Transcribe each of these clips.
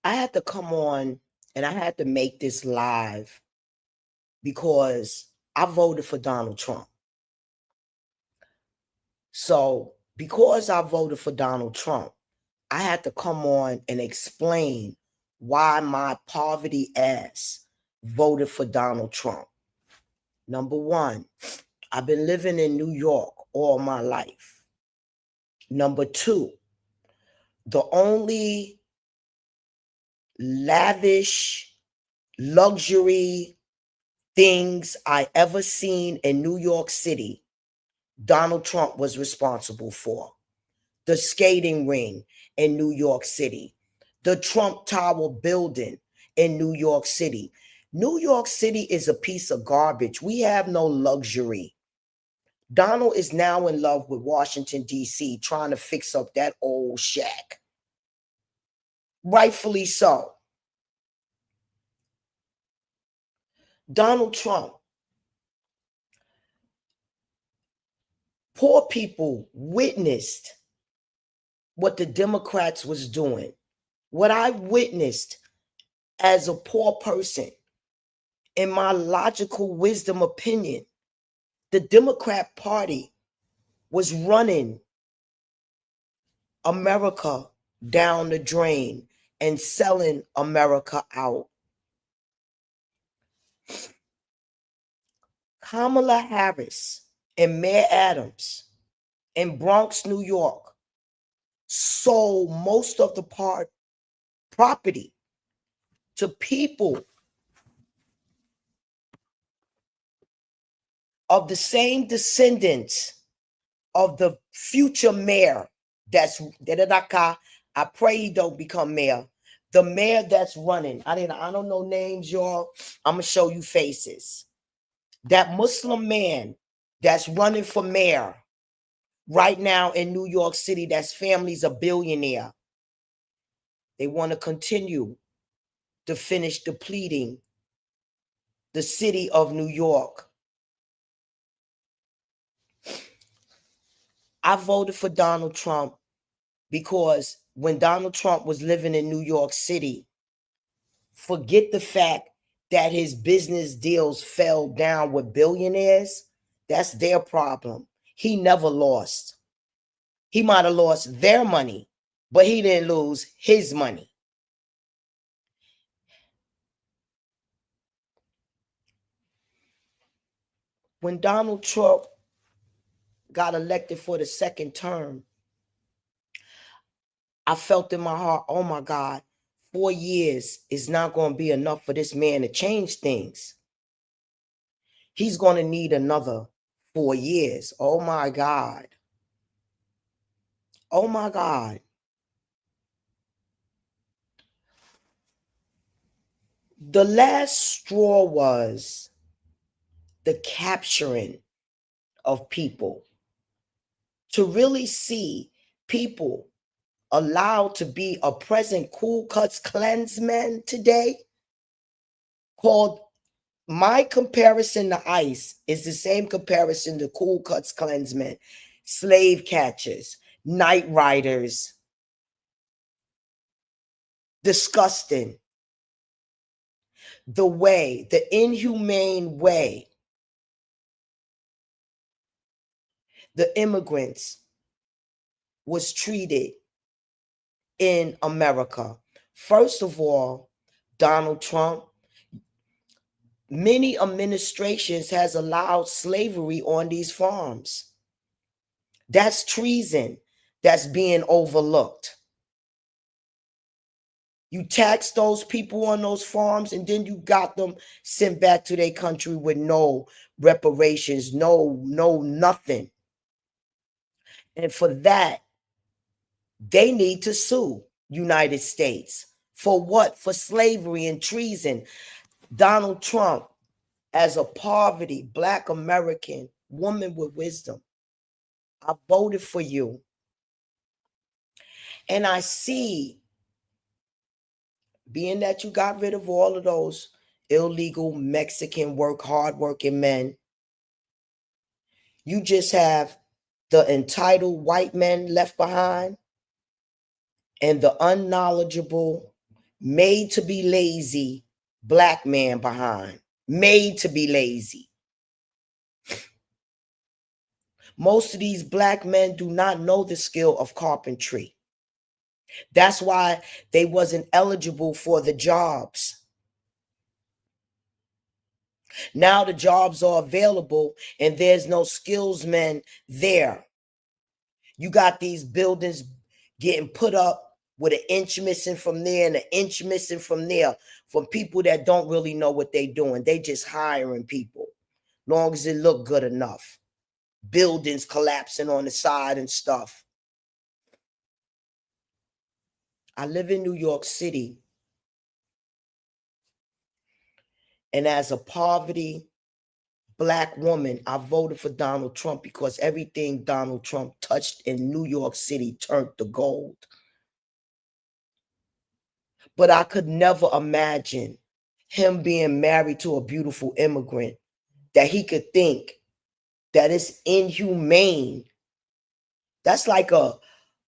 I had to come on and I had to make this live because I voted for Donald Trump. So, because I voted for Donald Trump, I had to come on and explain why my poverty ass voted for Donald Trump. Number one, I've been living in New York all my life. Number two, the only lavish luxury things I ever seen in New York City, Donald Trump was responsible for. The skating ring in New York City, the Trump Tower building in New York City. New York City is a piece of garbage. We have no luxury. Donald is now in love with Washington, D.C., trying to fix up that old shack. Rightfully so. Donald Trump. Poor people witnessed what the Democrats was doing. What I witnessed as a poor person, in my logical wisdom opinion, the Democrat Party was running America down the drain and selling America out. Kamala Harris and Mayor Adams in Bronx, New York, sold most of the property to people of the same descendants of the future mayor I pray he don't become mayor. The mayor that's running. I don't know names, y'all. I'm gonna show you faces. That Muslim man that's running for mayor right now in New York City, that's family's a billionaire. They want to continue to finish depleting the city of New York. I voted for Donald Trump because when Donald Trump was living in New York City, forget the fact that his business deals fell down with billionaires. That's their problem. He never lost. He might have lost their money, but he didn't lose his money. When Donald Trump got elected for the second term, I felt in my heart, oh my God, 4 years is not going to be enough for this man to change things. He's going to need another 4 years. Oh my God. Oh my God. The last straw was the capturing of people. To really see people allowed to be a present Ku Klux Klansman today, called, my comparison to ICE is the same comparison to Ku Klux Klansmen, slave catchers, night riders. Disgusting. The way, the inhumane way the immigrants was treated in America. First of all, Donald Trump, many administrations has allowed slavery on these farms. That's treason that's being overlooked. You tax those people on those farms and then you got them sent back to their country with no reparations, no nothing. And for that, they need to sue United States. For what? For slavery and treason. Donald Trump, as a poverty, Black American woman with wisdom, I voted for you. And I see, being that you got rid of all of those illegal Mexican hardworking men, you just have the entitled white men left behind and the unknowledgeable Made to be lazy, black man behind. Made to be lazy. Most of these black men do not know the skill of carpentry. That's why they wasn't eligible for the jobs. Now the jobs are available and there's no skills men there. You got these buildings getting put up with an inch missing from there and an inch missing from there from people that don't really know what they're doing. They just hiring people, long as it look good enough. Buildings collapsing on the side and stuff. I live in New York City, and as a poverty black woman, I voted for Donald Trump because everything Donald Trump touched in New York City turned to gold. But I could never imagine him being married to a beautiful immigrant, that he could think that it's inhumane. That's like a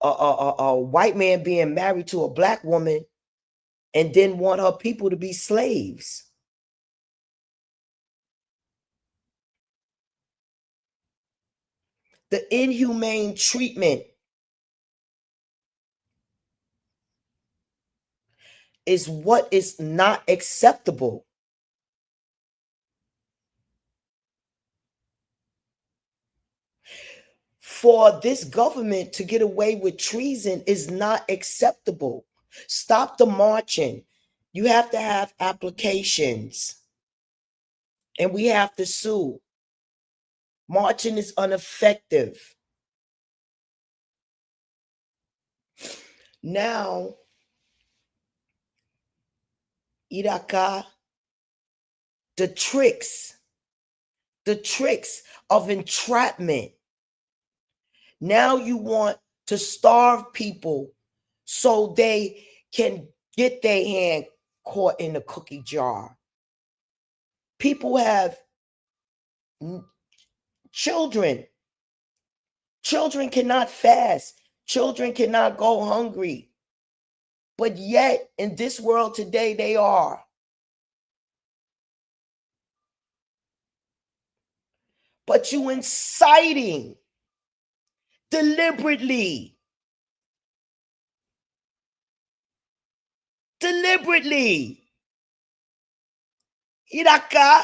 white man being married to a black woman and then want her people to be slaves. The inhumane treatment is what is not acceptable. For this government to get away with treason is not acceptable. Stop the marching. You have to have applications, and we have to sue. Marching is ineffective. Now, Iraka, the tricks of entrapment. Now you want to starve people so they can get their hand caught in the cookie jar. People have children. Children cannot fast. Children cannot go hungry. But yet, in this world today, they are. But you inciting deliberately, Iraka,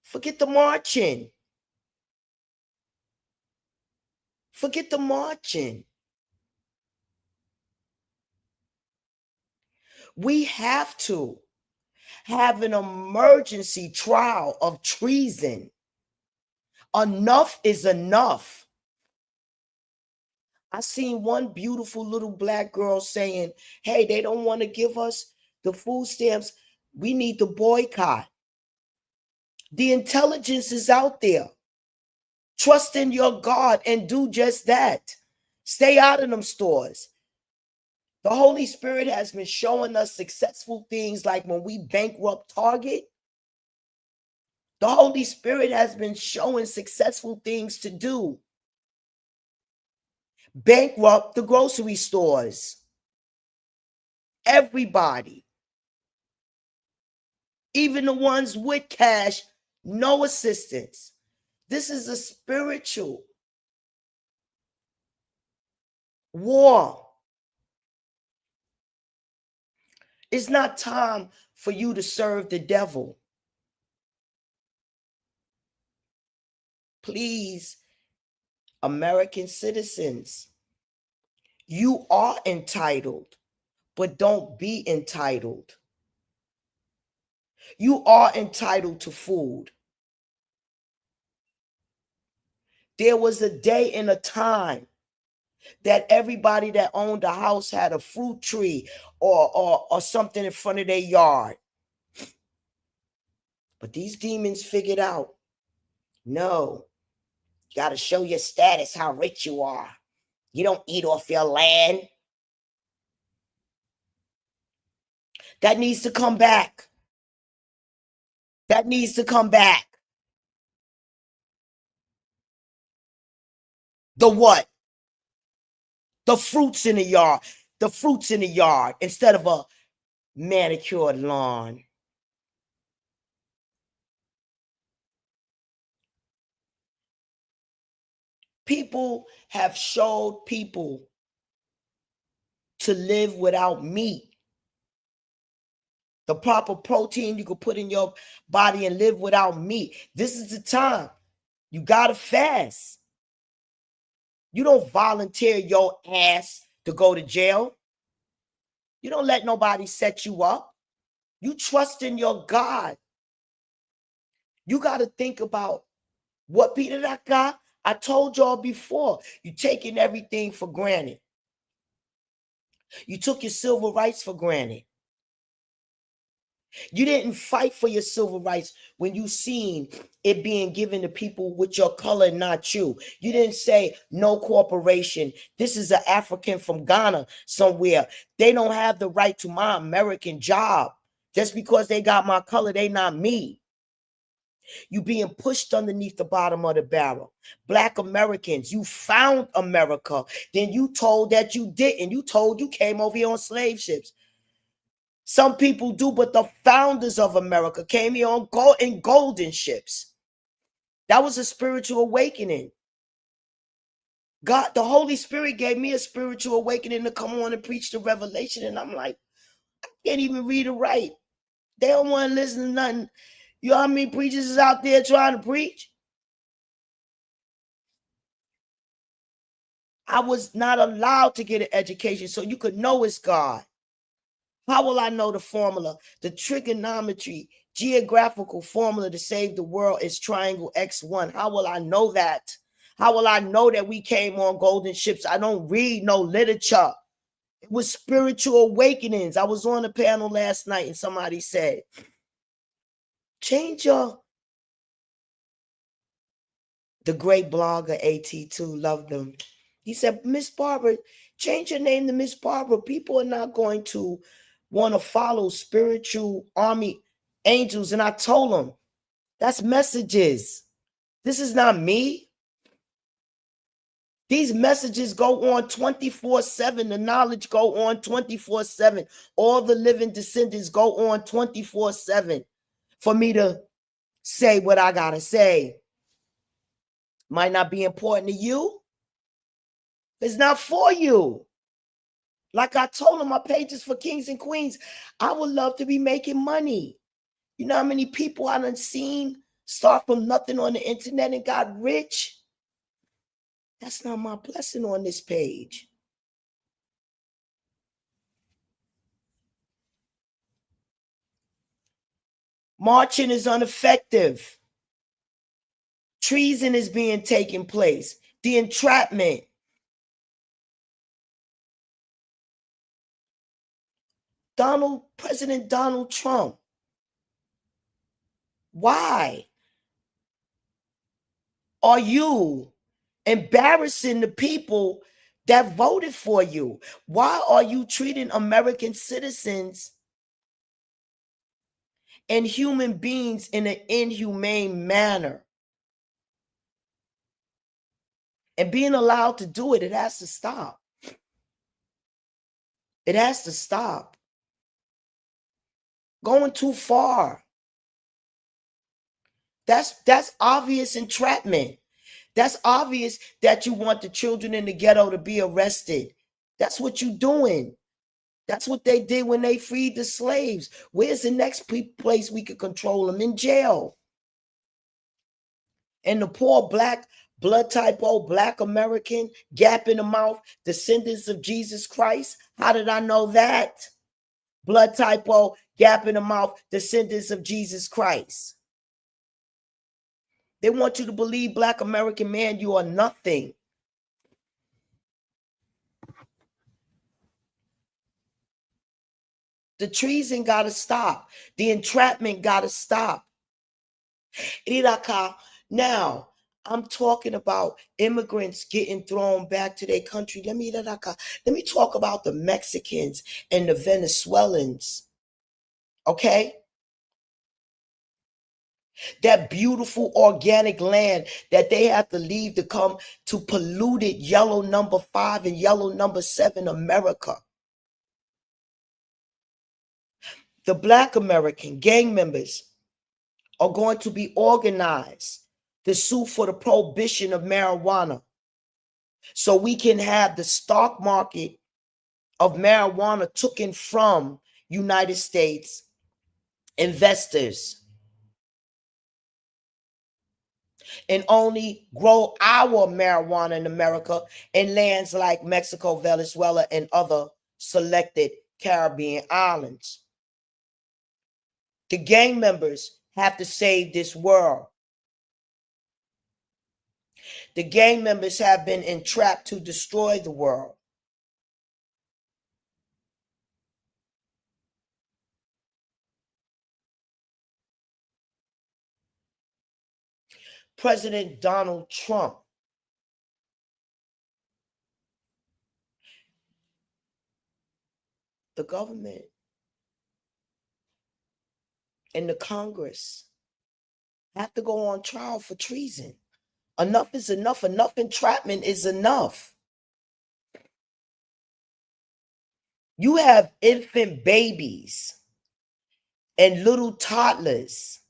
forget the marching. Forget the marching. We have to have an emergency trial of treason. Enough is enough. I seen one beautiful little black girl saying, hey, they don't want to give us the food stamps. We need to boycott. The intelligence is out there. Trust in your God and do just that. Stay out of them stores. The Holy Spirit has been showing us successful things, like when we bankrupt Target. The Holy Spirit has been showing successful things to do. Bankrupt the grocery stores. Everybody. Even the ones with cash, no assistance. This is a spiritual war. It's not time for you to serve the devil. Please, American citizens, you are entitled, but don't be entitled. You are entitled to food. There was a day and a time that everybody that owned a house had a fruit tree or something in front of their yard. But these demons figured out, no, you got to show your status, how rich you are. You don't eat off your land. That needs to come back. That needs to come back. The what? The fruits in the yard. the fruits in the yard instead of a manicured lawn. People have showed people to live without meat, the proper protein you can put in your body and live without meat. This is the time. You gotta fast. You don't volunteer your ass to go to jail. You don't let nobody set you up. You trust in your God. You got to think about what Peter that guy. I told y'all before, you taking everything for granted. You took your civil rights for granted. You didn't fight for your civil rights when you seen it being given to people with your color, not you. You didn't say no corporation. This is an African from Ghana somewhere. They don't have the right to my American job. Just because they got my color, they not me. You being pushed underneath the bottom of the barrel. Black Americans, you found America. Then you told that you didn't. You told you came over here on slave ships. Some people do, but the founders of America came here on in golden ships. That was a spiritual awakening. God, the Holy Spirit gave me a spiritual awakening to come on and preach the revelation. And I'm like, I can't even read or write. They don't want to listen to nothing. You know how many preachers is out there trying to preach? I was not allowed to get an education so you could know it's God. How will I know the formula? The trigonometry, geographical formula to save the world is triangle X1. How will I know that? How will I know that we came on golden ships? I don't read no literature. It was spiritual awakenings. I was on a panel last night and somebody said, change your, the great blogger AT2, loved them. He said, Miss Barbara, change your name to Miss Barbara. People are not going to want to follow spiritual army angels. And I told him, that's messages. This is not me. These messages go on 24/7. The knowledge go on 24/7. All the living descendants go on 24/7 for me to say what I got to say. Might not be important to you. It's not for you. Like I told him, my page is for kings and queens. I would love to be making money. You know how many people I done seen start from nothing on the internet and got rich? That's not my blessing on this page. Marching is ineffective. Treason is being taken place. The entrapment. President Donald Trump. Why are you embarrassing the people that voted for you? Why are you treating American citizens and human beings in an inhumane manner? And being allowed to do it, it has to stop. It has to stop. Going too far. That's obvious entrapment. That's obvious that you want the children in the ghetto to be arrested. That's what you're doing. That's what they did when they freed the slaves. Where's the next place we could control them? In jail. And the poor black, blood type O, black American, gap in the mouth, descendants of Jesus Christ. How did I know that? Blood type O, gap in the mouth, descendants of Jesus Christ. They want you to believe, black American man, you are nothing. The treason got to stop. The entrapment got to stop. Now, I'm talking about immigrants getting thrown back to their country. Let me talk about the Mexicans and the Venezuelans. Okay? That beautiful organic land that they have to leave to come to polluted yellow number 5 and yellow number 7 America. The Black American gang members are going to be organized to sue for the prohibition of marijuana so we can have the stock market of marijuana taken from United States investors and only grow our marijuana in America in lands like Mexico, Venezuela, and other selected Caribbean islands. The gang members have to save this world. The gang members have been entrapped to destroy the world. President Donald Trump the government and the Congress have to go on trial for treason. Enough is enough. Enough entrapment is enough. You have infant babies and little toddlers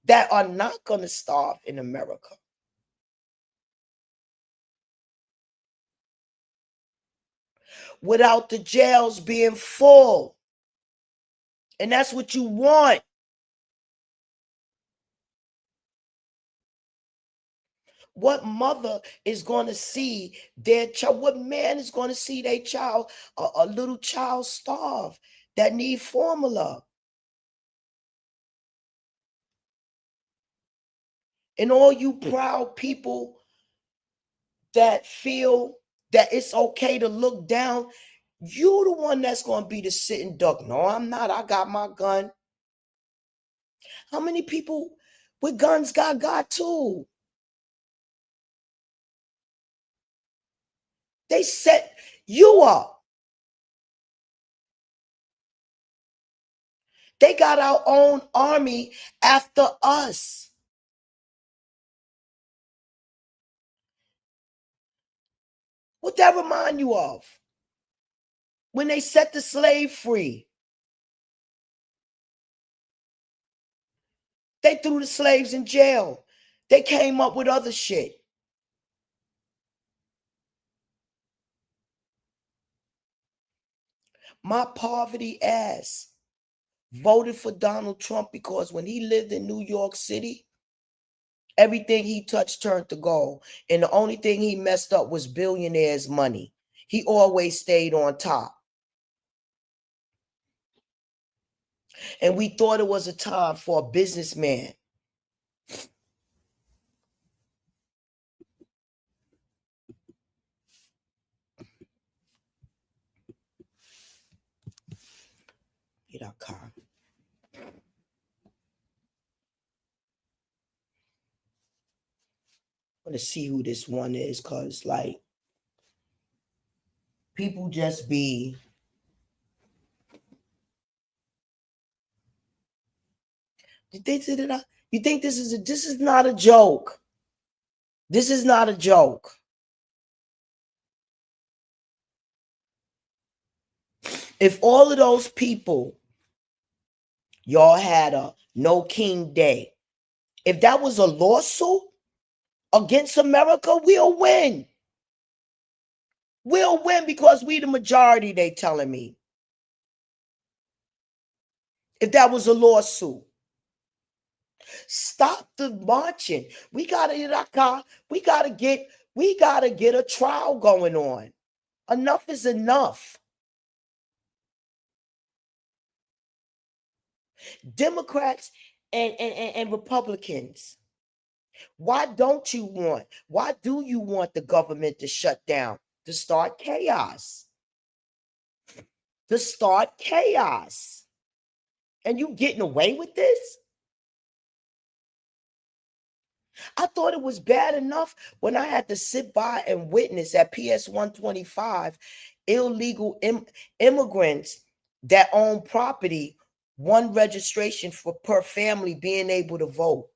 that are not going to starve in America. Without the jails being full. And that's what you want. What mother is going to see their child? What man is going to see their child, a little child starve that need formula? And all you proud people that feel that it's okay to look down, you the one that's going to be the sitting duck. No, I'm not. I got my gun. How many people with guns got too? They set you up. They got our own army after us. What that remind you of? When they set the slave free, they threw the slaves in jail. They came up with other shit. My poverty ass voted for Donald Trump because when he lived in New York City, everything he touched turned to gold. And the only thing he messed up was billionaires' money. He always stayed on top. And we thought it was a time for a businessman. Get our car. I want to see who this one is, because like people just be you think this is not a joke. This is not a joke. If all of those people y'all had a no king day, if that was a lawsuit against America, we'll win. We'll win because we the majority, they telling me. If that was a lawsuit. Stop the marching. We gotta get a trial going on. Enough is enough. Democrats and Republicans, why do you want the government to shut down? To start chaos. To start chaos. And you getting away with this? I thought it was bad enough when I had to sit by and witness at PS 125 illegal immigrants that own property, one registration per family being able to vote.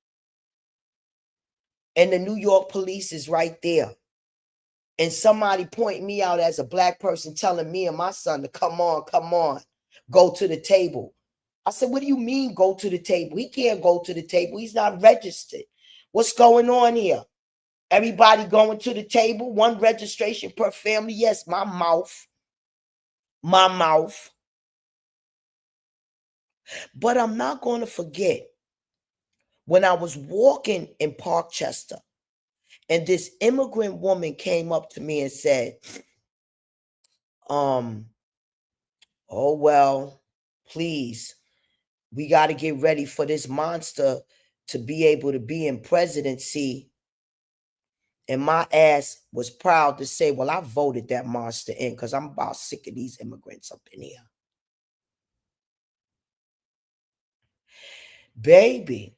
And the New York police is right there. And somebody point me out as a black person telling me and my son to come on, go to the table. I said, what do you mean go to the table? He can't go to the table. He's not registered. What's going on here? Everybody going to the table, one registration per family. Yes, my mouth. My mouth. But I'm not going to forget when I was walking in Parkchester and this immigrant woman came up to me and said, oh, well, please, we got to get ready for this monster to be able to be in presidency. And my ass was proud to say, well, I voted that monster in because I'm about sick of these immigrants up in here. Baby,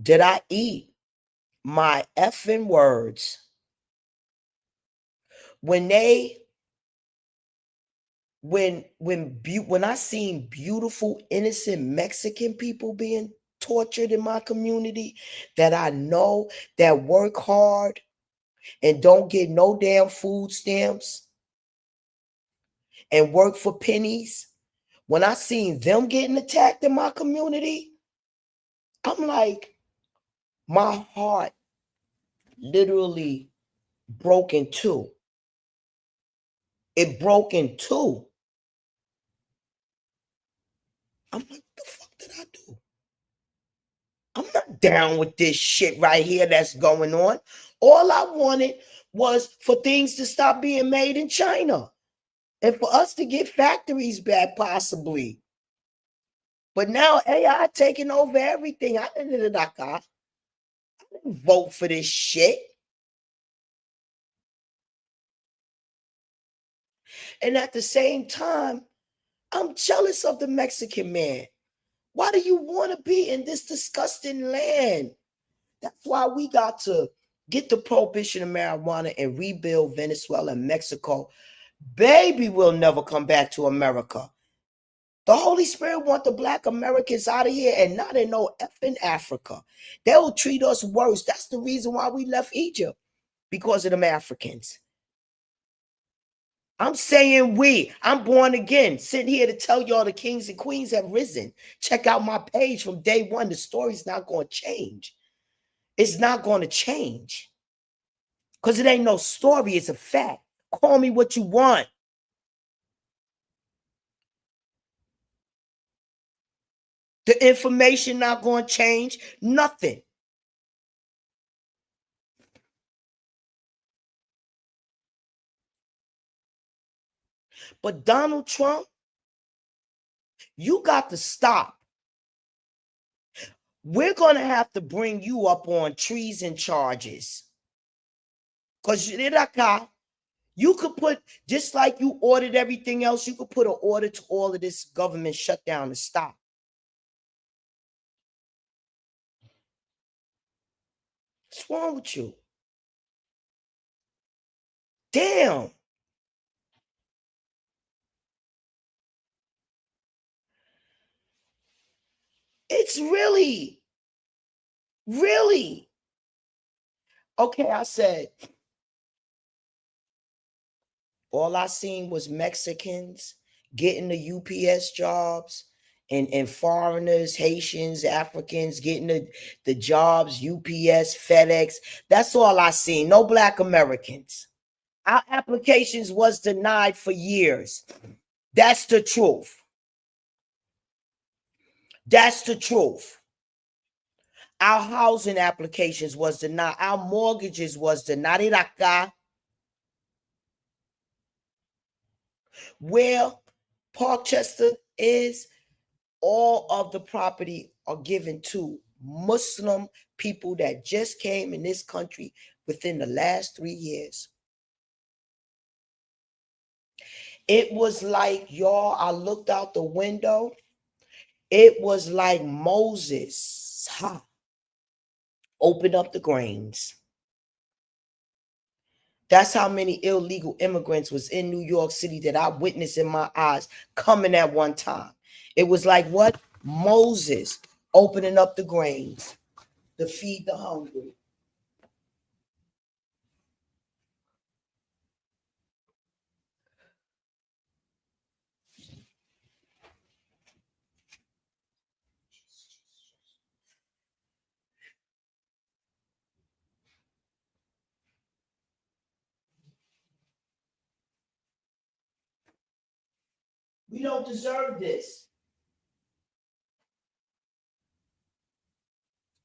did I eat my effing words when I seen beautiful, innocent Mexican people being tortured in my community that I know that work hard and don't get no damn food stamps and work for pennies. When I seen them getting attacked in my community, I'm like, my heart literally broke in two. It broke in two. I'm like, what the fuck did I do? I'm not down with this shit right here that's going on. All I wanted was for things to stop being made in China and for us to get factories back, possibly. But now AI taking over everything. I didn't vote for this shit. And at the same time, I'm jealous of the Mexican man. Why do you want to be in this disgusting land? That's why we got to get the prohibition of marijuana and rebuild Venezuela and Mexico. Baby, we'll never come back to America. The Holy Spirit want the Black Americans out of here and not in no effing Africa. They'll treat us worse. That's the reason why we left Egypt, because of them Africans. I'm saying I'm born again, sitting here to tell y'all the kings and queens have risen. Check out my page from day one. The story's not going to change. It's not going to change because it ain't no story. It's a fact. Call me what you want. The information not going to change. Nothing. But Donald Trump, you got to stop. We're going to have to bring you up on treason charges. Because you could put, just like you ordered everything else, you could put an order to all of this government shutdown to stop. What's wrong with you? Damn. It's really. Okay, I said, all I seen was Mexicans getting the UPS jobs and foreigners, Haitians, Africans getting the jobs, UPS, FedEx. That's all I seen. No Black Americans. Our applications was denied for years. That's the truth. That's the truth. Our housing applications was denied. Our mortgages was denied. Where Parkchester is, all of the property are given to Muslim people that just came in this country within the last 3 years. It was like, y'all, I looked out the window. It was like Moses opened up the grains. That's how many illegal immigrants was in New York City that I witnessed in my eyes coming at one time. It was like what? Moses opening up the grains to feed the hungry. We don't deserve this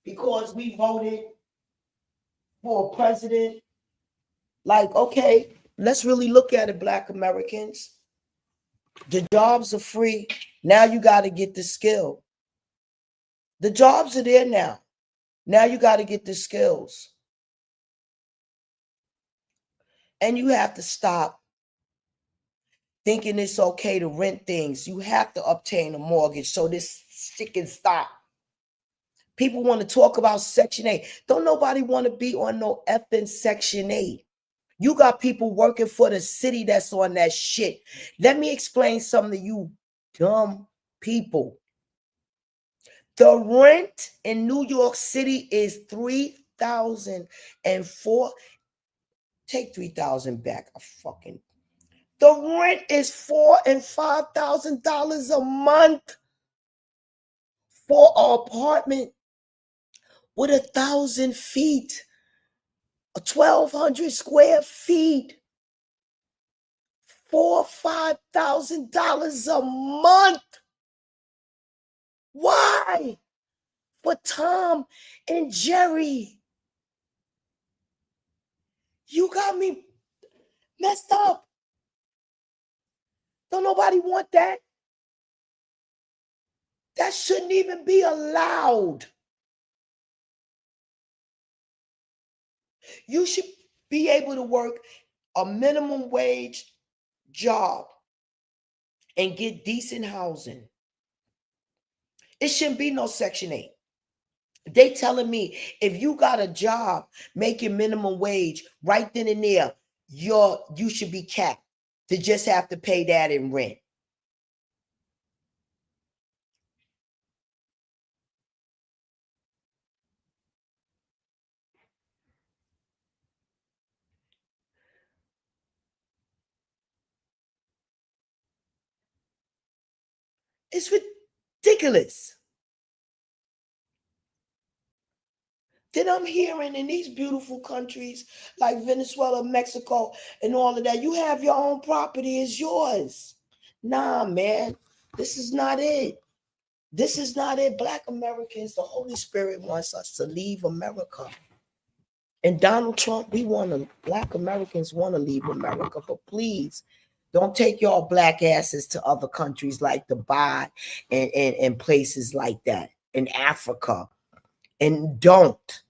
because we voted for a president. Like, okay, let's really look at it, Black Americans. The jobs are free. Now you got to get the skill. The jobs are there now. Now you got to get the skills. And you have to stop thinking it's okay to rent things. You have to obtain a mortgage so this shit can stop. People want to talk about Section 8. Don't nobody want to be on no effing Section 8. You got people working for the city that's on that shit. Let me explain something to you dumb people. The rent in New York City is $3,004. Take 3,000 back. The rent is $4,000 and $5,000 a month for an apartment with 1,000 feet, 1,200 square feet. $4,000-$5,000 a month. Why? For Tom and Jerry. You got me messed up. Don't nobody want that. That shouldn't even be allowed. You should be able to work a minimum wage job and get decent housing. It shouldn't be no Section 8. They telling me if you got a job making minimum wage right then and there, you should be capped to just have to pay that in rent. It's ridiculous. Then I'm hearing in these beautiful countries like Venezuela, Mexico, and all of that, you have your own property, it's yours. Nah, man, this is not it. This is not it. Black Americans, the Holy Spirit wants us to leave America. And Donald Trump, Black Americans want to leave America, but please don't take your black asses to other countries like Dubai and places like that in Africa. And don't.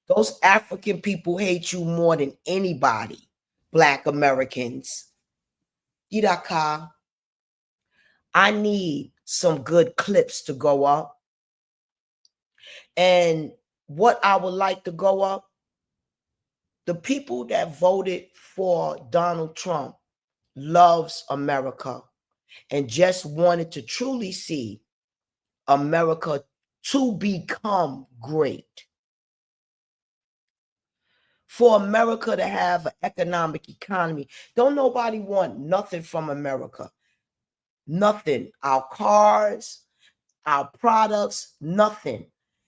Those African people hate you more than anybody, Black Americans. Yidaka, I need some good clips to go up. And what I would like to go up, the people that voted for Donald Trump loves America and just wanted to truly see America to become great. For America to have an economic economy. Don't nobody want nothing from America. Nothing. Our cars, our products, nothing.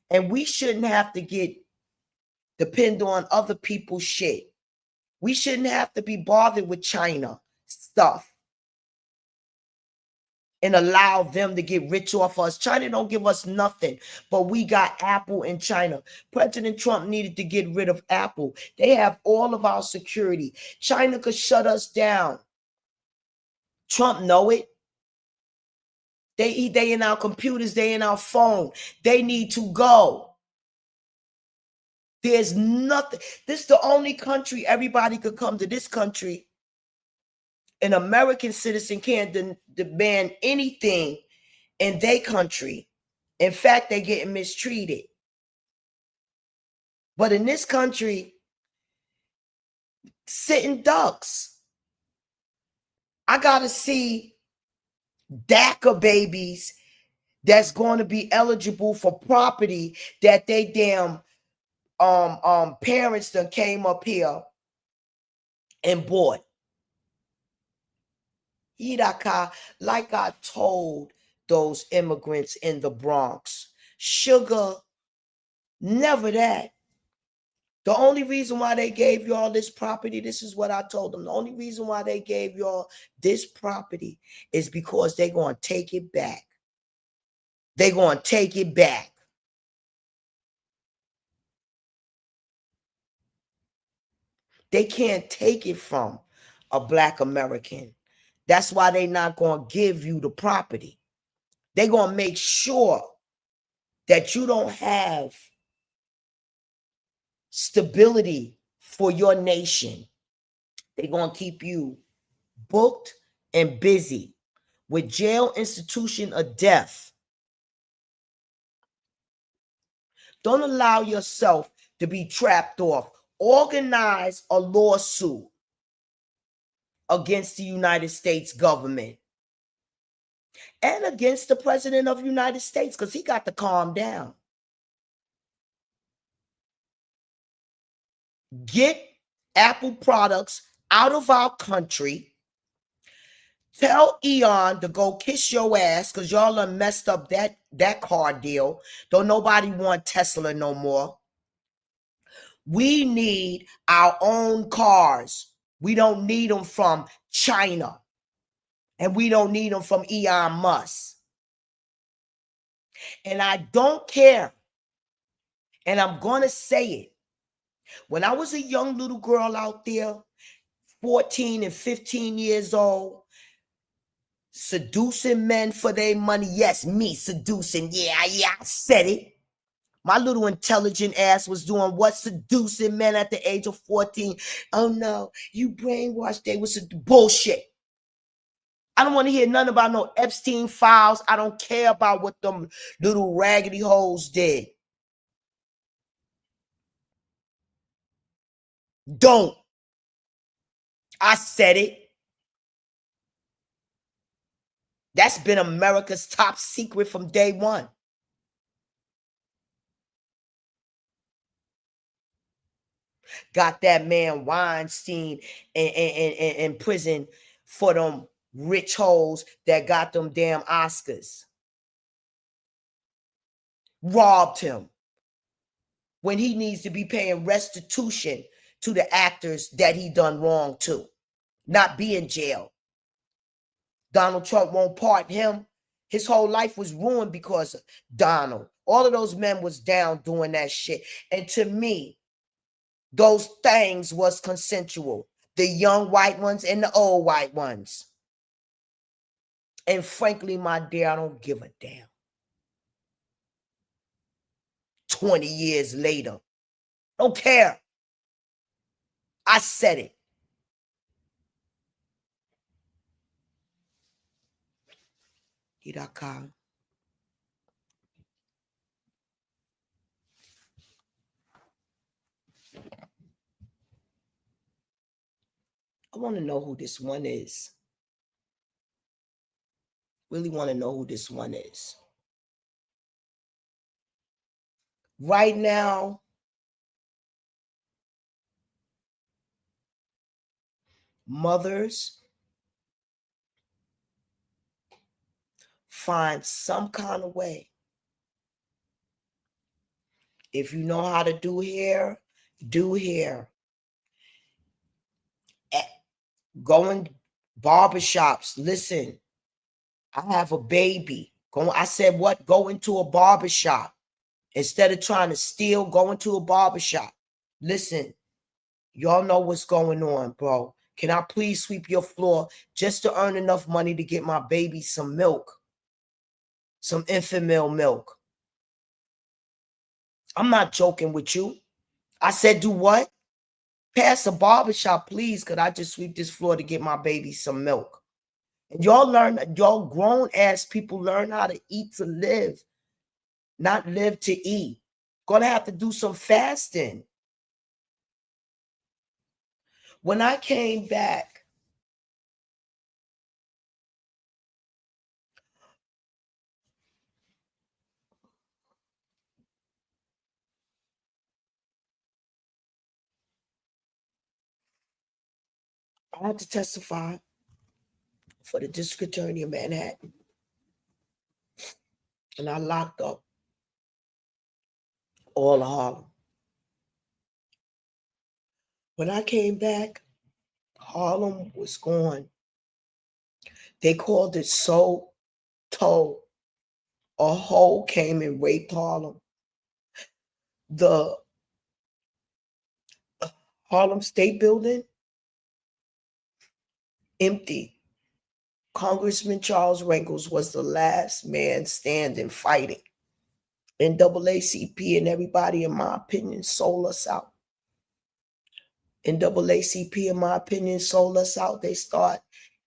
And we shouldn't have to depend on other people's shit. We shouldn't have to be bothered with China stuff and allow them to get rich off us. China don't give us nothing, but we got Apple in China. President Trump needed to get rid of Apple. They have all of our security. China could shut us down. Trump know it. They in our computers, they in our phone. They need to go. There's nothing. This is the only country everybody could come to this country. An American citizen can't demand anything in their country. In fact, they're getting mistreated. But in this country, sitting ducks. I gotta see DACA babies that's going to be eligible for property that they damn parents that came up here and bought. Yidaka, like I told those immigrants in the Bronx, sugar, never that. The only reason why they gave y'all this property, this is what I told them. The only reason why they gave y'all this property is because they're going to take it back. They're going to take it back. They can't take it from a Black American. That's why they're not going to give you the property. They're going to make sure that you don't have stability for your nation. They're going to keep you booked and busy with jail, institution, or death. Don't allow yourself to be trapped off. Organize a lawsuit against the United States government and against the president of the United States, because he got to calm down. Get Apple products out of our country. Tell Eon to go kiss your ass, because y'all done messed up that car deal. Don't nobody want Tesla no more. We need our own cars. We don't need them from China. And we don't need them from Elon Musk. And I don't care. And I'm going to say it. When I was a young little girl out there, 14 and 15 years old, seducing men for their money. Yes, me seducing. Yeah, I said it. My little intelligent ass was doing what? Seducing men at the age of 14. Oh no, you brainwashed. They was bullshit. I don't want to hear nothing about no Epstein files. I don't care about what them little raggedy hoes did. Don't. I said it. That's been America's top secret from day one. Got that man Weinstein in prison for them rich hoes that got them damn Oscars. Robbed him when he needs to be paying restitution to the actors that he done wrong to, not be in jail. Donald Trump won't pardon him. His whole life was ruined because of Donald. All of those men was down doing that shit. And to me, those things was consensual. The young white ones and the old white ones. And frankly, my dear, I don't give a damn. 20 years later. Don't care. I said it. Iraka. I want to know who this one is. Really want to know who this one is. Right now, mothers, find some kind of way. If you know how to do hair, do hair. Going barbershops. Listen, I have a baby. I said what? Go into a barbershop. Instead of trying to steal, go into a barbershop. Listen, y'all know what's going on, bro. Can I please sweep your floor just to earn enough money to get my baby some milk? Some infant milk. I'm not joking with you. I said, do what? Pass a barbershop, please. Could I just sweep this floor to get my baby some milk? And y'all grown ass people learn how to eat to live, not live to eat. Gonna have to do some fasting. When I came back, I had to testify for the district attorney of Manhattan. And I locked up all of Harlem. When I came back, Harlem was gone. They called it So Toe. A hoe came and raped Harlem. The Harlem State Building, empty. Congressman Charles Rankles was the last man standing fighting. NAACP and everybody, in my opinion, sold us out. NAACP, in my opinion, sold us out. They start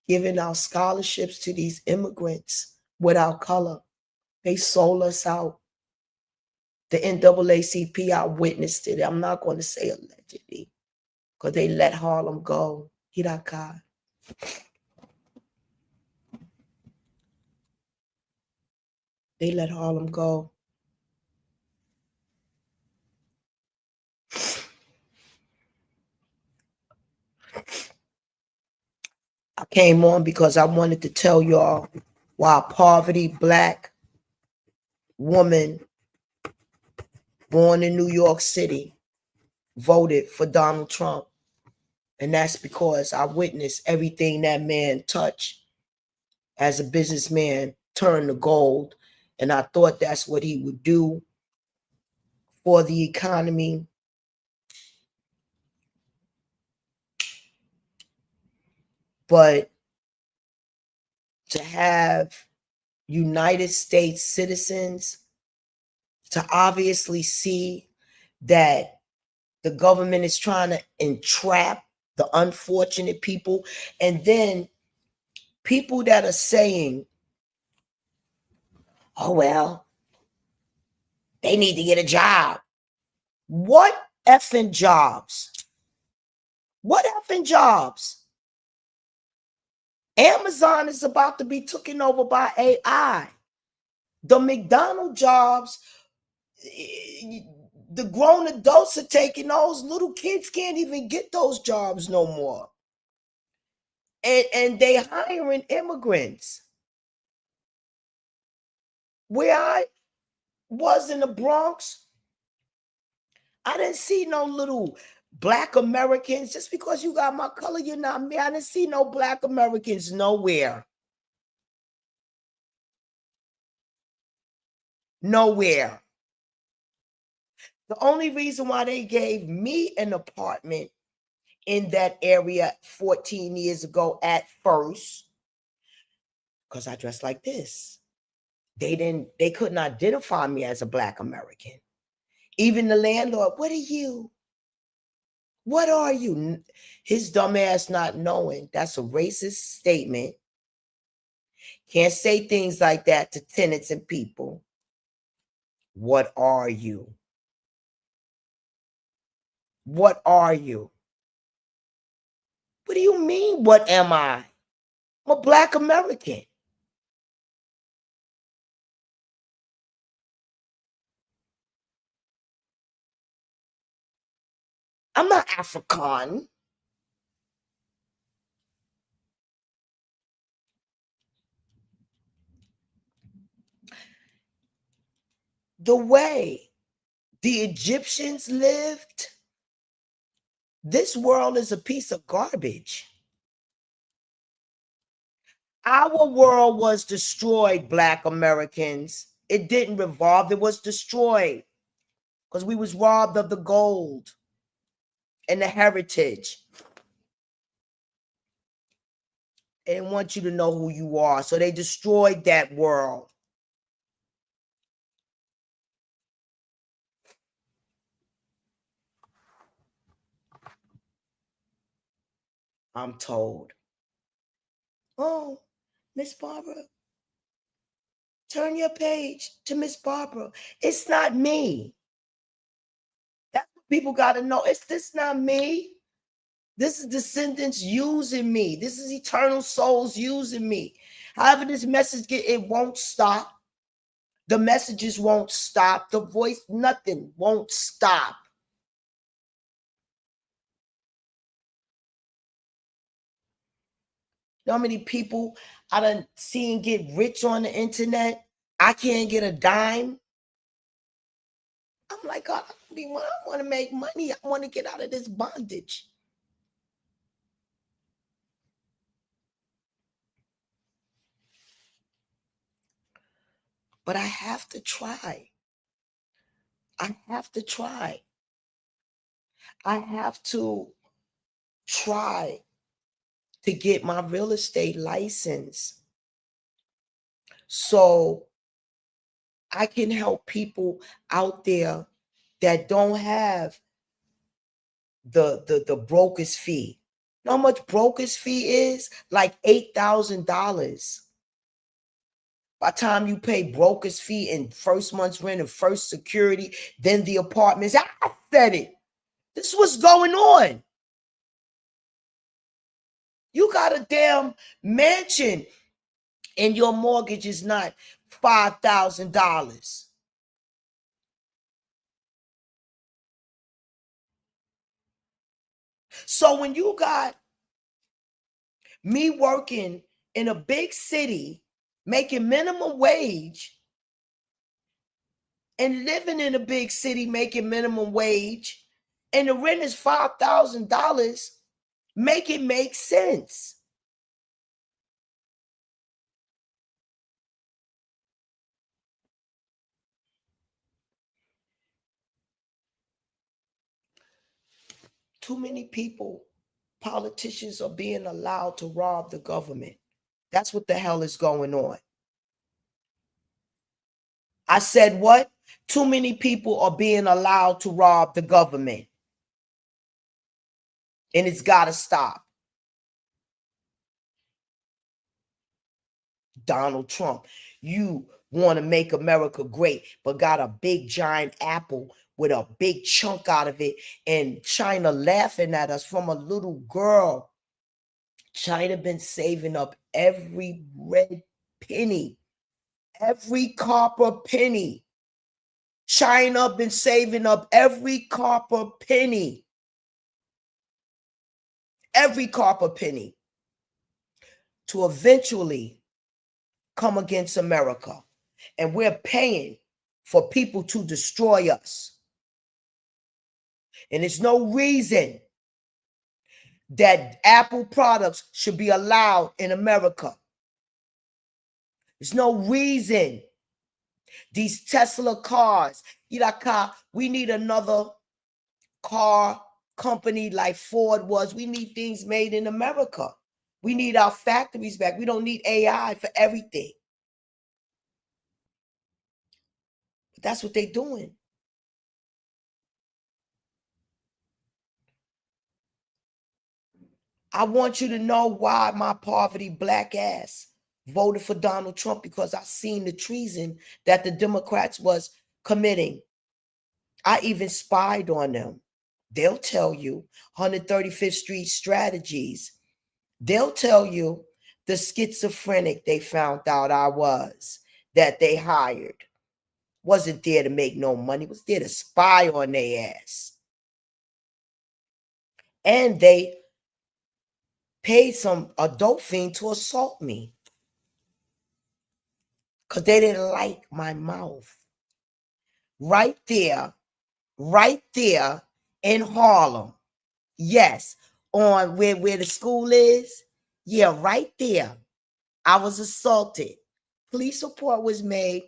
giving out scholarships to these immigrants without color. They sold us out. The NAACP, I witnessed it. I'm not going to say allegedly, because they let Harlem go. Hiraka. They let Harlem go. I came on because I wanted to tell y'all why a poverty black woman born in New York City voted for Donald Trump. And that's because I witnessed everything that man touched as a businessman turn to gold. And I thought that's what he would do for the economy. But to have United States citizens to obviously see that the government is trying to entrap the unfortunate people, and then people that are saying, oh, well, they need to get a job. What effing jobs? What effing jobs? Amazon is about to be taken over by AI. The McDonald's jobs, the grown adults are taking those. Little kids can't even get those jobs no more. And they hiring immigrants. Where I was in the Bronx, I didn't see no little black Americans. Just because you got my color, you're not me. I didn't see no black Americans nowhere. Nowhere. The only reason why they gave me an apartment in that area 14 years ago at first, because I dressed like this. They couldn't identify me as a black American. Even the landlord, what are you? What are you? His dumb ass not knowing that's a racist statement. Can't say things like that to tenants and people. What are you? What are you? What do you mean, what am I? I'm a black American. I'm not African. The way the Egyptians lived, this world is a piece of garbage. Our world was destroyed, black Americans. It didn't revolve, it was destroyed because we was robbed of the gold and the heritage. They didn't want you to know who you are, so they destroyed that world. I'm told. Oh, Miss Barbara, turn your page to Miss Barbara. It's not me. That's what people got to know. This not me. This is descendants using me. This is eternal souls using me. However this message it won't stop. The messages won't stop. The voice, nothing won't stop. You know how many people I done seen get rich on the internet? I can't get a dime. I'm like, God, I want to make money. I want to get out of this bondage. But I have to try. I have to try. I have to try to get my real estate license so I can help people out there that don't have the broker's fee. You know how much broker's fee is? Like $8,000. By the time you pay broker's fee and first month's rent and first security, then the apartments. I said it. This is what's going on. You got a damn mansion and your mortgage is not $5,000. So when you got me working in a big city, making minimum wage, and living in a big city making minimum wage, and the rent is $5,000, make it make sense. Too many people, politicians, are being allowed to rob the government. That's what the hell is going on. I said what? Too many people are being allowed to rob the government. And it's got to stop. Donald Trump, you want to make America great, but got a big giant apple with a big chunk out of it, and China laughing at us from a little girl. China been saving up every red penny, every copper penny. China been saving up every copper penny, to eventually come against America. And we're paying for people to destroy us. And there's no reason that Apple products should be allowed in America. There's no reason. These Tesla cars, we need another car company like Ford was. We need things made in America. We need our factories back. We don't need AI for everything. But that's what they're doing. I want you to know why my poverty black ass voted for Donald Trump, because I seen the treason that the Democrats was committing. I even spied on them. They'll tell you 135th Street strategies. They'll tell you the schizophrenic they found out I was, that they hired. Wasn't there to make no money, was there to spy on their ass. And they paid some adult fiend to assault me because they didn't like my mouth. Right there in Harlem. Yes, on where the school is. Yeah, right there. I was assaulted. Police report was made.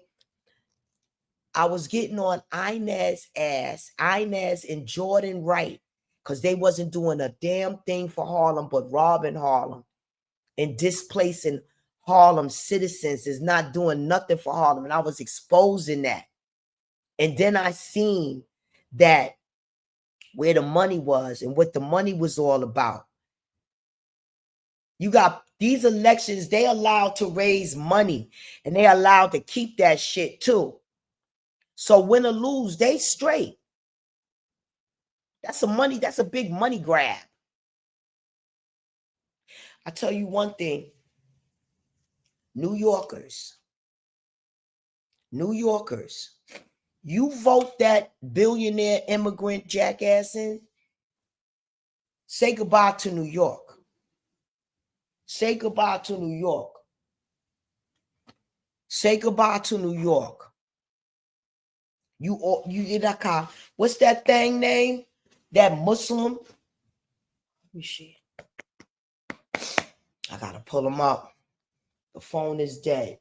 I was getting on Inez ass, Inez and Jordan Wright, because they wasn't doing a damn thing for Harlem but robbing Harlem and displacing Harlem citizens, is not doing nothing for Harlem. And I was exposing that. And then I seen that where the money was and what the money was all about. You got these elections, they allowed to raise money and they allowed to keep that shit too. So win or lose, they straight. That's a big money grab. I tell you one thing, New Yorkers, you vote that billionaire immigrant jackass in, say goodbye to New York. Say goodbye to New York. Say goodbye to New York. You what's that thing name? That Muslim? Let me see. I gotta pull him up. The phone is dead.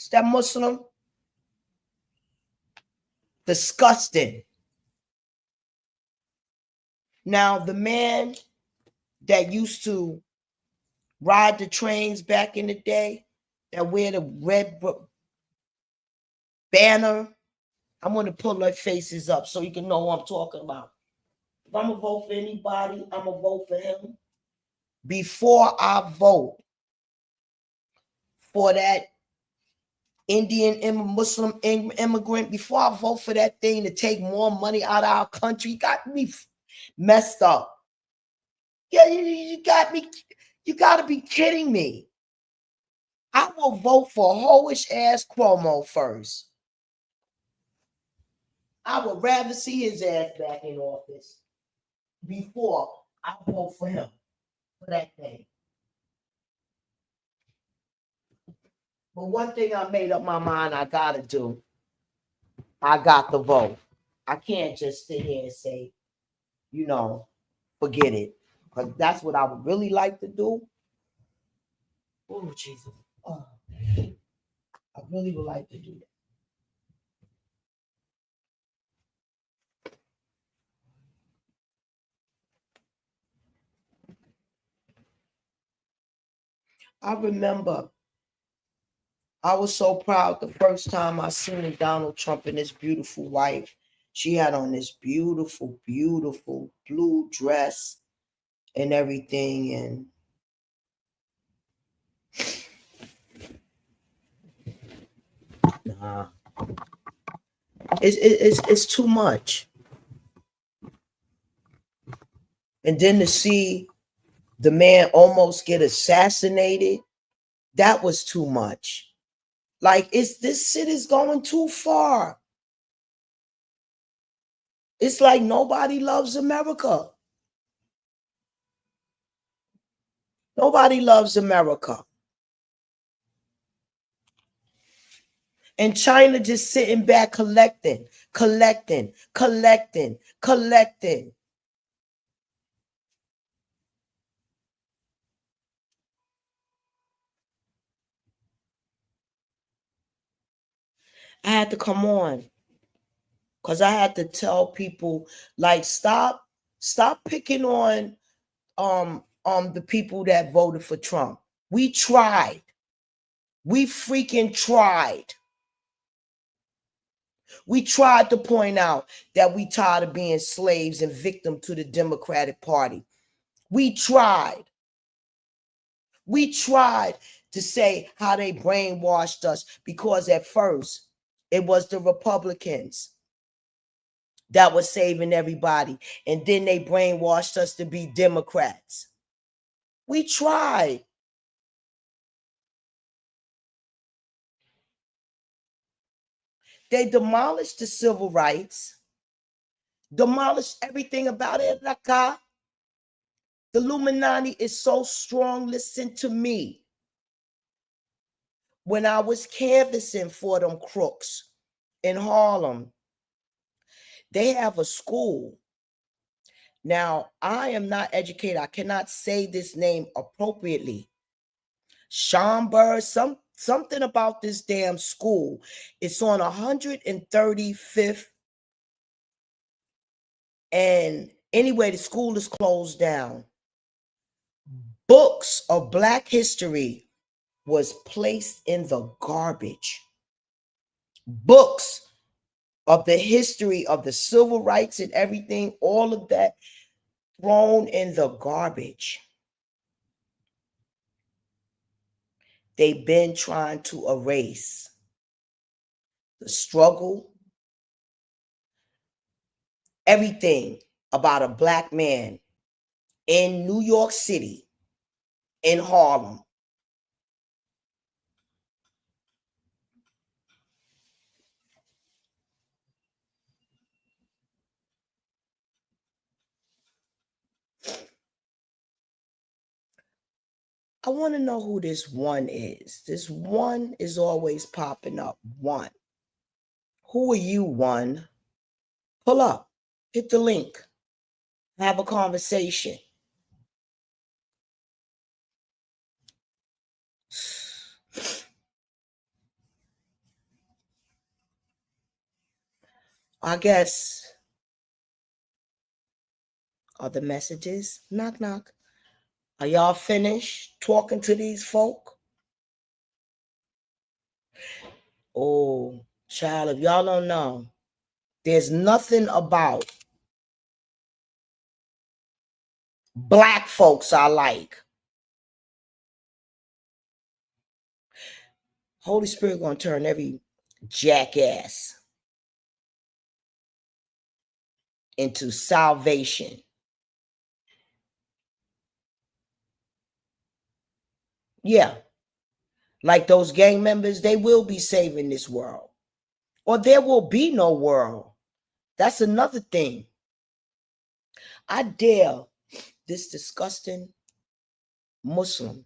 It's that Muslim. Disgusting. Now, the man that used to ride the trains back in the day, that wear the red banner, I'm going to pull their faces up so you can know who I'm talking about. If I'm going to vote for anybody, I'm going to vote for him. Before I vote for that Indian Muslim immigrant, before I vote for that thing to take more money out of our country, got me messed up. Yeah, you got me. You got to be kidding me. I will vote for hoish ass Cuomo first. I would rather see his ass back in office before I vote for him for that thing. But one thing I made up my mind I gotta do, I got to vote. I can't just sit here and say, forget it. Because that's what I would really like to do. Oh, Jesus. Oh, I really would like to do that. I remember I was so proud the first time I seen Donald Trump and his beautiful wife. She had on this beautiful, beautiful blue dress and everything. And nah, it's too much. And then to see the man almost get assassinated, that was too much. Like, this shit is going too far. It's like nobody loves America. Nobody loves America. And China just sitting back collecting. I had to come on because I had to tell people, like, stop picking on the people that voted for Trump. We tried. We freaking tried. We tried to point out that we tired of being slaves and victim to the Democratic Party. We tried. We tried to say how they brainwashed us, because at first it was the Republicans that was saving everybody, and then they brainwashed us to be Democrats. We tried. They demolished the civil rights, demolished everything about it. The Illuminati is so strong. Listen to me. When I was canvassing for them crooks in Harlem, they have a school. Now, I am not educated. I cannot say this name appropriately. Schomburg, something about this damn school. It's on 135th. And anyway, the school is closed down. Books of Black history was placed in the garbage. Books of the history of the civil rights and everything, all of that thrown in the garbage. They've been trying to erase the struggle, everything about a Black man in New York City, in Harlem. I want to know who this one is. This one is always popping up. One. Who are you, one? Pull up. Hit the link. Have a conversation. I guess other messages. Knock knock. Are y'all finished talking to these folk? Oh, child, if y'all don't know, there's nothing about black folks I like. Holy Spirit gonna turn every jackass into salvation. Yeah, like those gang members, they will be saving this world. Or there will be no world. That's another thing. I dare this disgusting Muslim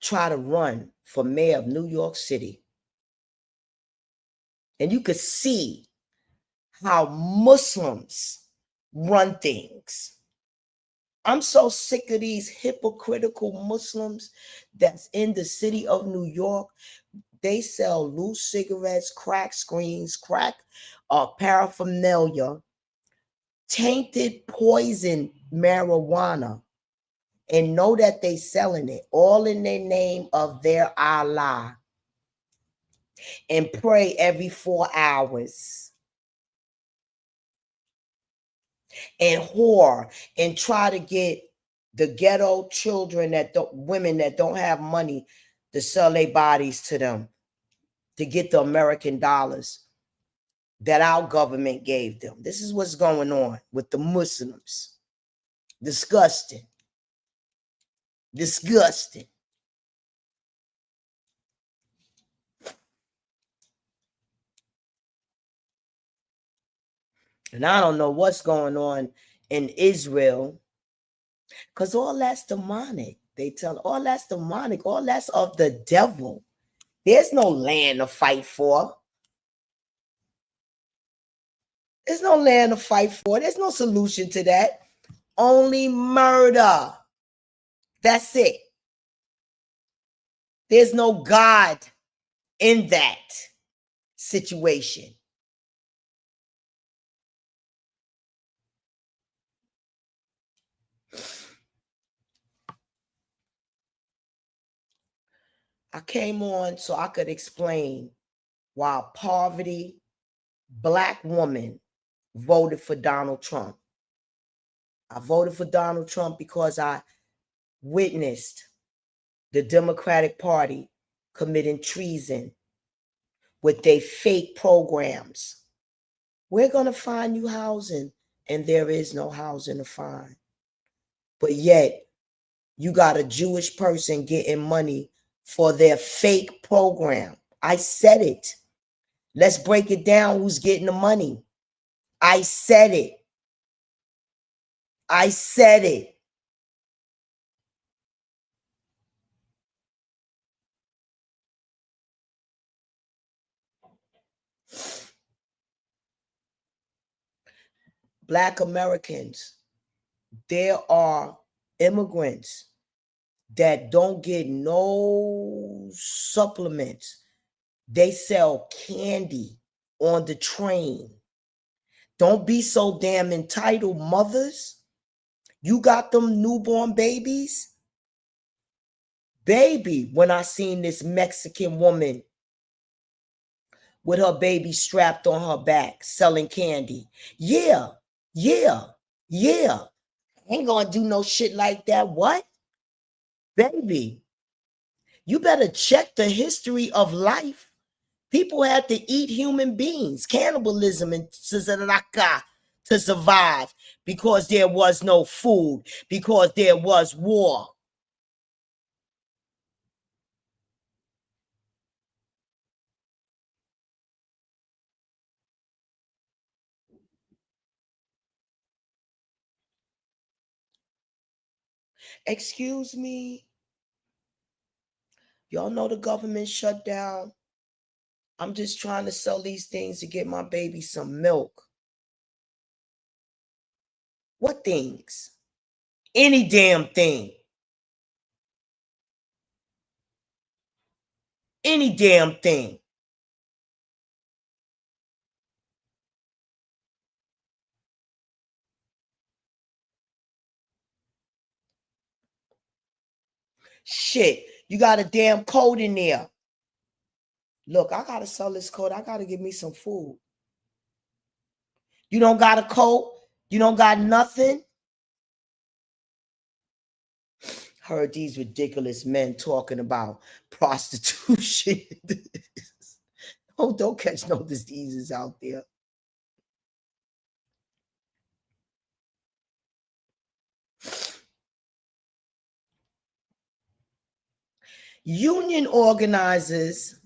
try to run for mayor of New York City. And you could see how Muslims run things. I'm so sick of these hypocritical Muslims that's in the city of New York. They sell loose cigarettes, crack screens, crack paraphernalia, tainted poison marijuana, and know that they selling it all in the name of their Allah, and pray every 4 hours and whore and try to get the ghetto children women that don't have money to sell their bodies to them to get the American dollars that our government gave them. This is what's going on with the Muslims. Disgusting. Disgusting. And I don't know what's going on in Israel, because all that's demonic. They tell all that's demonic, all that's of the devil. There's no land to fight for. There's no land to fight for. There's no solution to that. Only murder. That's it. There's no God in that situation. I came on so I could explain why poverty, black woman voted for Donald Trump. I voted for Donald Trump because I witnessed the Democratic Party committing treason with their fake programs. We're going to find you housing, and there is no housing to find. But yet, you got a Jewish person getting money for their fake program. I said it. Let's break it down. Who's getting the money? I said it. I said it. Black Americans, there are immigrants that don't get no supplements. They sell candy on the train. Don't be so damn entitled, mothers. You got them newborn babies. Baby, when I seen this Mexican woman with her baby strapped on her back selling candy. Yeah, yeah, yeah. Ain't gonna do no shit like that. What? Baby, you better check the history of life. People had to eat human beings, cannibalism and to survive because there was no food, because there was war. Excuse me, y'all know the government shut down. I'm just trying to sell these things to get my baby some milk. What things? Any damn thing. Any damn thing. Shit, you got a damn coat in there. Look, I gotta sell this coat. I gotta give me some food. You don't got a coat? You don't got nothing? Heard these ridiculous men talking about prostitution. Oh, don't catch no diseases out there. Union organizers,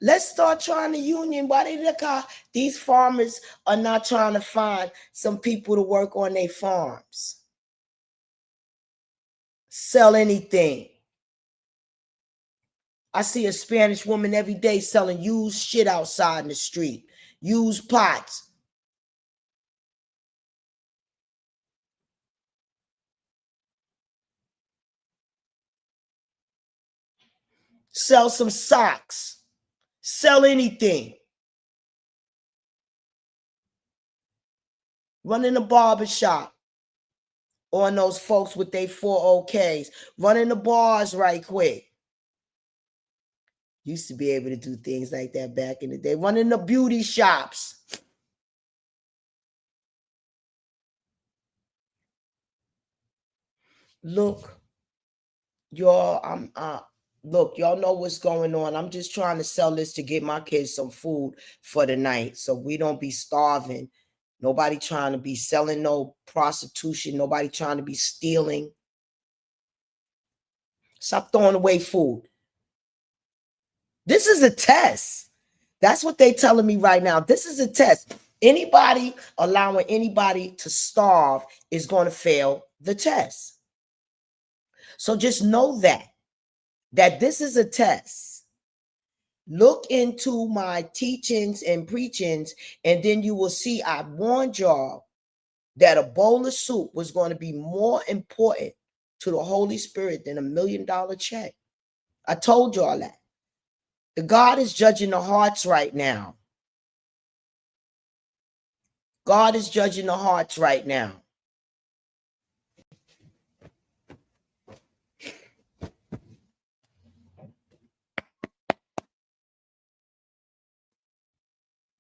let's start trying to union. Why they look how these farmers are not trying to find some people to work on their farms? Sell anything. I see a Spanish woman every day selling used shit outside in the street, used pots. Sell some socks. Sell anything. Run in the barber shop. On those folks with their 401ks. Run in the bars right quick. Used to be able to do things like that back in the day. Run in the beauty shops. Look, y'all, look, y'all know what's going on. I'm just trying to sell this to get my kids some food for the night so we don't be starving. Nobody trying to be selling no prostitution. Nobody trying to be stealing. Stop throwing away food. This is a test. That's what they telling me right now. This is a test. Anybody allowing anybody to starve is going to fail the test. So just know that this is a test. Look into my teachings and preachings, and then you will see I warned y'all that a bowl of soup was going to be more important to the Holy Spirit than $1 million check. I told y'all that. The God is judging the hearts right now. God is judging the hearts right now.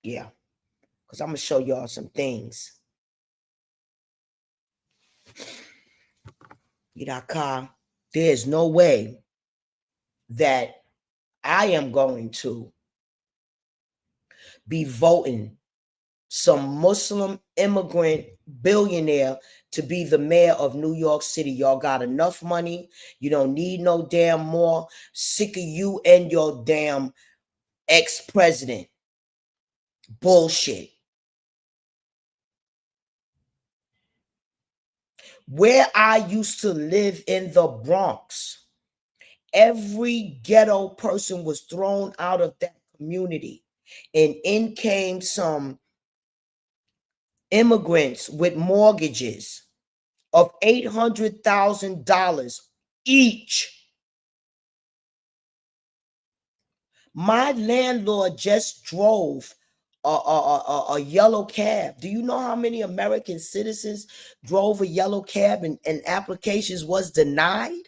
Yeah, because I'm going to show y'all some things. There's no way that I am going to be voting some Muslim immigrant billionaire to be the mayor of New York City. Y'all got enough money. You don't need no damn more. Sick of you and your damn ex-president. Bullshit. Where I used to live in the Bronx, every ghetto person was thrown out of that community, and in came some immigrants with mortgages of $800,000 each. My landlord just drove a yellow cab. Do you know how many American citizens drove a yellow cab and applications was denied?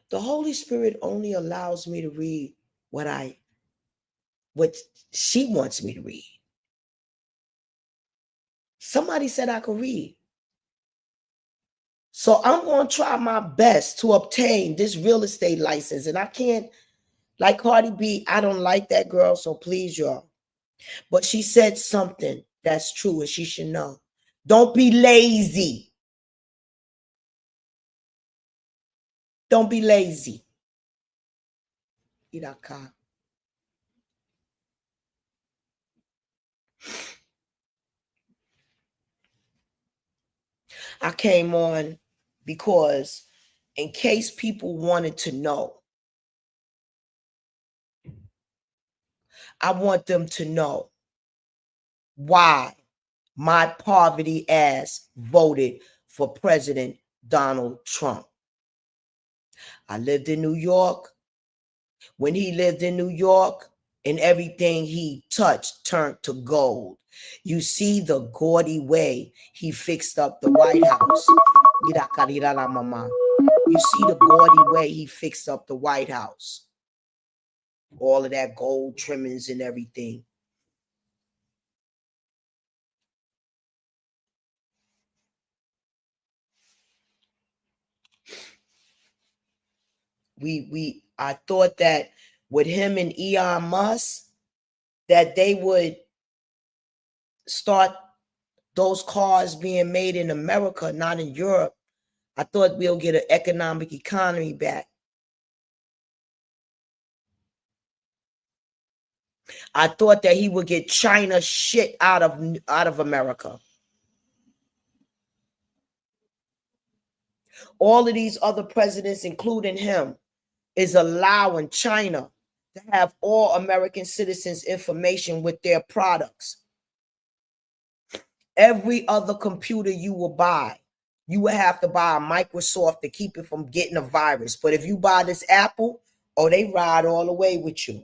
The Holy Spirit only allows me to read what she wants me to read. Somebody said I could read. So I'm going to try my best to obtain this real estate license. And I can't, like Cardi B, I don't like that girl, so please, y'all. But she said something that's true and she should know. Don't be lazy. Don't be lazy. I came on because in case people wanted to know, I want them to know why my poverty ass voted for President Donald Trump. I lived in New York. When he lived in New York, and everything he touched turned to gold. You see the gaudy way he fixed up the White House. You see the gaudy way he fixed up the White House. All of that gold trimmings and everything. I thought that with him and Elon Musk, that they would start those cars being made in America, not in Europe. I thought we'll get an economic economy back. I thought that he would get China shit out of America. All of these other presidents, including him, is allowing China to have all American citizens' information with their products. Every other computer you will buy, you will have to buy a Microsoft to keep it from getting a virus. But if you buy this Apple, oh, they ride all the way with you.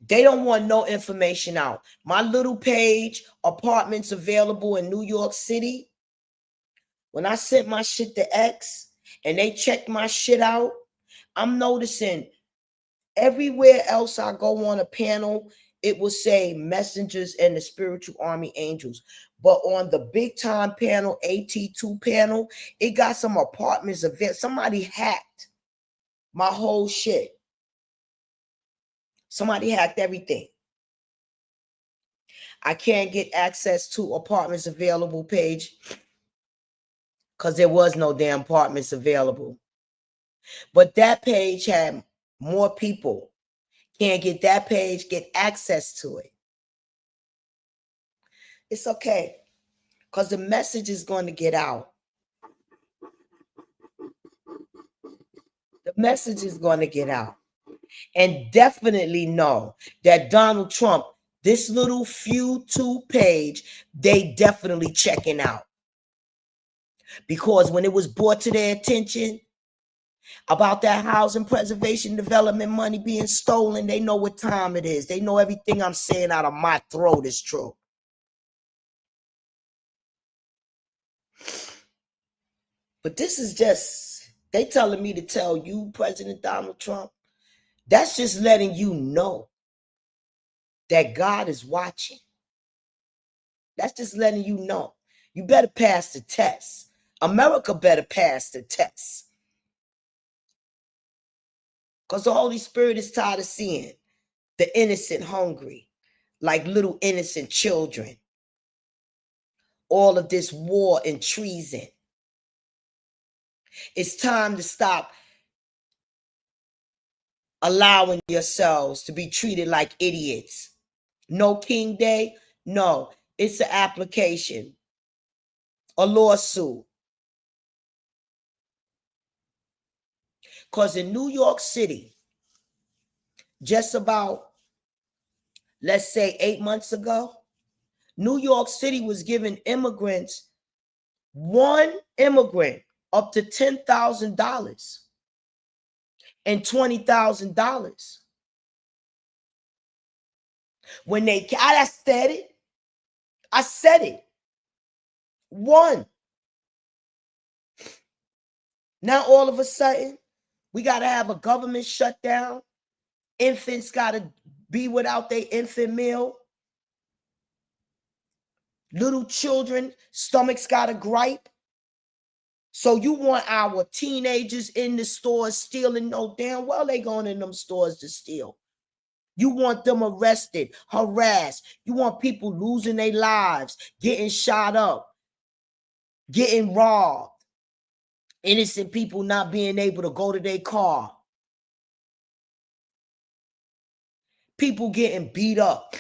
They don't want no information out. My little page, apartments available in New York City, when I sent my shit to X and they checked my shit out, I'm noticing everywhere else I go on a panel, it will say messengers and the spiritual army angels. But on the big time panel, AT2 panel, it got some apartments event. Somebody hacked my whole shit. Somebody hacked everything. I can't get access to apartments available page because there was no damn apartments available. But that page had more people. Can't get that page, get access to it. It's okay because the message is going to get out. The message is going to get out. And definitely know that Donald Trump, this little few two page, they definitely checking out. Because when it was brought to their attention about that housing preservation development money being stolen, they know what time it is. They know everything I'm saying out of my throat is true. But this is just, they telling me to tell you, President Donald Trump, that's just letting you know that God is watching. That's just letting you know. You better pass the test. America better pass the test. Because the Holy Spirit is tired of seeing the innocent hungry, like little innocent children. All of this war and treason. It's time to stop allowing yourselves to be treated like idiots. No King Day? No, it's an application, a lawsuit. Because in New York City, just about, let's say 8 months ago, New York City was giving immigrants, one immigrant, up to $10,000 and $20,000. When I said it. One. Now all of a sudden, we got to have a government shutdown. Infants got to be without their infant meal. Little children, stomachs got to gripe. So you want our teenagers in the stores stealing? No, damn well they going in them stores to steal. You want them arrested, harassed. You want people losing their lives, getting shot up, getting robbed. Innocent people not being able to go to their car. People getting beat up.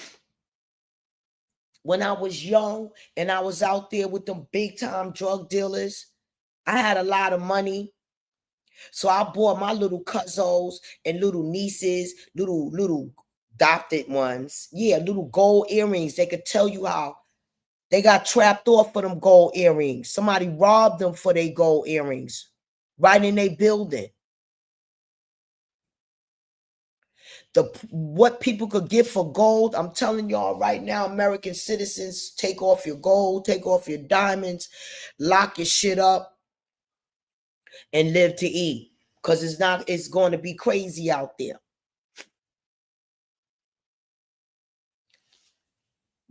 When I was young and I was out there with them big time drug dealers, I had a lot of money. So I bought my little cousins and little nieces, little adopted ones. Yeah, little gold earrings. They could tell you how they got trapped off for them gold earrings. Somebody robbed them for their gold earrings right in their building. what people could get for gold. I'm telling y'all right now, American citizens, take off your gold, take off your diamonds, lock your shit up, and live to eat. Because it's going to be crazy out there.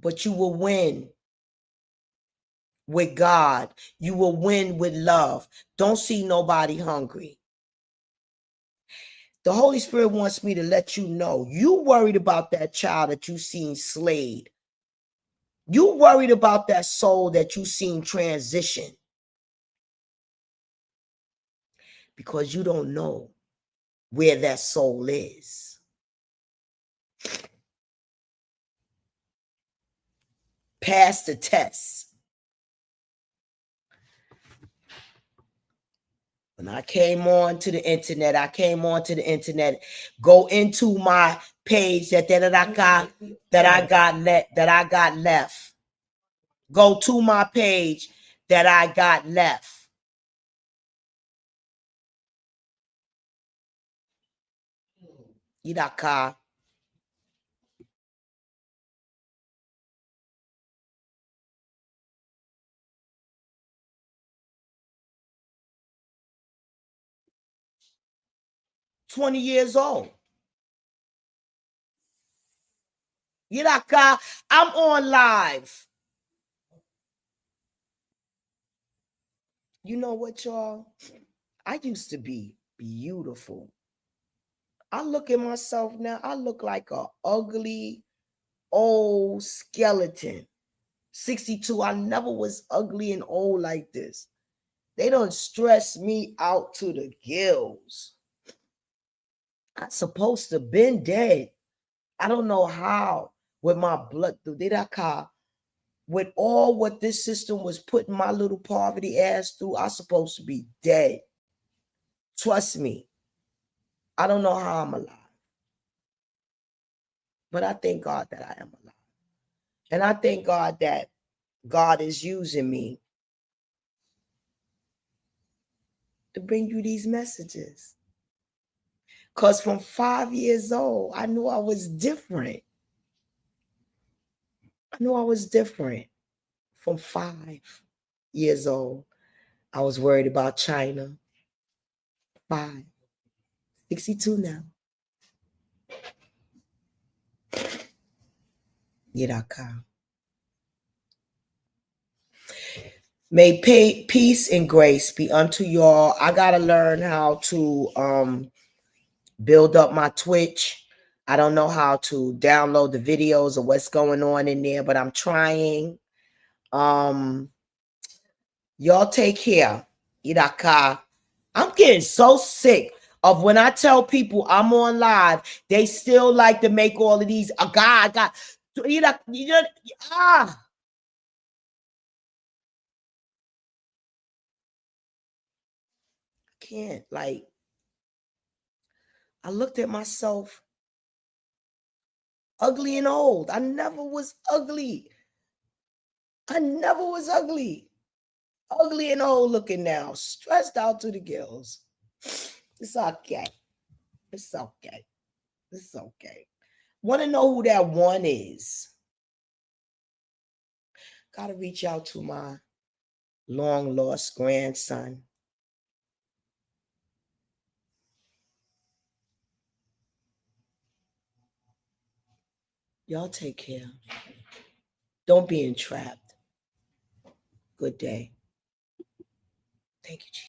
But you will win with God. You will win with love. Don't see nobody hungry. The Holy Spirit wants me to let you know, you worried about that child that you seen slayed. You worried about that soul that you seen transition. Because you don't know where that soul is. Pass the test. When I came on to the internet, go into my page that I got left. Go to my page that I got left. Idaka. $20 years old. Idaka, I'm on live. You know what, y'all? I used to be beautiful. I look at myself now, I look like a ugly old skeleton. 62, I never was ugly and old like this. They don't stress me out to the gills. I'm supposed to been dead. I don't know how with my blood through with all what this system was putting my little poverty ass through. I'm supposed to be dead. Trust me. I don't know how I'm alive. But I thank God that I am alive. And I thank God that God is using me to bring you these messages. Because from 5 years old, I knew I was different. I knew I was different. From 5 years old, I was worried about China. 5. 62 now. Yidaka. May peace and grace be unto y'all. I gotta learn how to build up my Twitch. I don't know how to download the videos or what's going on in there, but I'm trying. Y'all take care. Iraka. I'm getting so sick of when I tell people I'm on live, they still like to make all of these. God. I can't. Like, I looked at myself ugly and old. I never was ugly. Ugly and old looking now. Stressed out to the gills. It's okay. It's okay. It's okay. Want to know who that one is? Got to reach out to my long lost grandson. Y'all take care. Don't be entrapped. Good day. Thank you, Jesus.